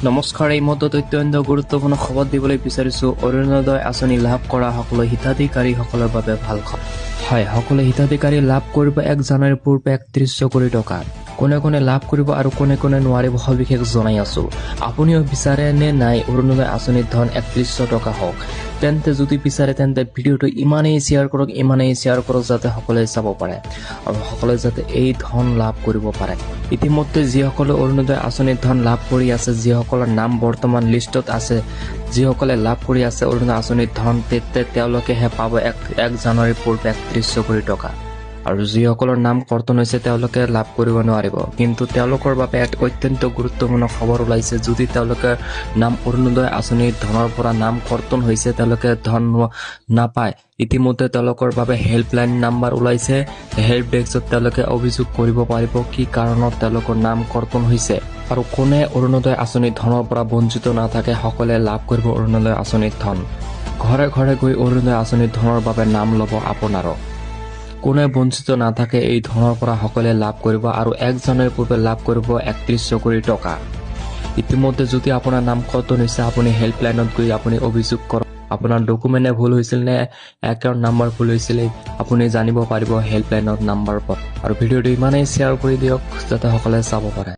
নমস্কাৰ, এই মুহূৰ্তত অত্যন্ত গুৰুত্বপূৰ্ণ খবৰ দিবলৈ বিচাৰিছোঁ। অৰুণোদয় আঁচনি লাভ কৰা সকলো হিতাধিকাৰীসকলৰ বাবে ভাল খবৰ। হয়, সকলো হিতাধিকাৰী লাভ কৰিব 1 জানুৱাৰীৰ পূৰ্বে 31 কোটি টকা। কোনে কোনে লাভ কৰিব আৰু কোনে কোনে নোৱাৰিব সবিশেষ জনাই আছো। আপুনিও বিচাৰে নে নাই অৰুণোদয় আঁচনিৰ ধন 31 টকা হওক? তেন্তে যদি বিচাৰে তেন্তে ভিডিঅ'টো ইমানেই শ্বেয়াৰ কৰক যাতে সকলোৱে চাব পাৰে আৰু সকলোৱে যাতে এই ধন লাভ কৰিব পাৰে। ইতিমধ্যে যিসকলে অৰুণোদয় আঁচনিৰ ধন লাভ কৰি আছে, যিসকলৰ নাম বৰ্তমান লিষ্টত আছে, যিসকলে লাভ কৰি আছে অৰুণোদয় আঁচনিৰ ধন, তেওঁলোকেহে পাব 1 জানুৱাৰীৰ পূৰ্বে 31 কোটি টকা। আৰু যিসকলৰ নাম কৰ্তন হৈছে তেওঁলোকে লাভ কৰিব নোৱাৰিব। কিন্তু তেওঁলোকৰ বাবে এক অত্যন্ত গুৰুত্বপূৰ্ণ খবৰ ওলাইছে। যদি তেওঁলোকে নাম অৰুণোদয় আঁচনিৰ ধনৰ পৰা নাম কৰ্তন হৈছে, তেওঁলোকে ধন নাপায়, ইতিমধ্যে তেওঁলোকৰ বাবে হেল্পলাইন নাম্বাৰ ওলাইছে। হেল্প ডেস্কত তেওঁলোকে অভিযোগ কৰিব পাৰিব কি কাৰণত তেওঁলোকৰ নাম কৰ্তন হৈছে আৰু কোনে অৰুণোদয় আঁচনিৰ ধনৰ পৰা বঞ্চিত নাথাকে সকলোৱে লাভ কৰিব অৰুণোদয় আঁচনিৰ ধন। ঘৰে ঘৰে গৈ অৰুণোদয় আঁচনিৰ ধনৰ বাবে নাম ল'ব আপোনাৰো। কোনে বঞ্চিত নাথাকে এই ধনৰ পৰা সকলোৱে লাভ কৰিব আৰু 1 জানুৱাৰীৰ পূৰ্বে লাভ কৰিব 31 কোটি টকা। ইতিমধ্যে যদি আপোনাৰ নাম কৰ্তন হৈছে, আপুনি হেল্পলাইনত গৈ আপুনি অভিযোগ কৰক। আপোনাৰ ডকুমেণ্টে ভুল হৈছিল নে একাউণ্ট নাম্বাৰ ভুল হৈছিলে আপুনি জানিব পাৰিব হেল্পলাইনত নাম্বাৰৰ পৰা। আৰু ভিডিঅ'টো ইমানেই শ্বেয়াৰ কৰি দিয়ক যাতে সকলোৱে চাব পাৰে।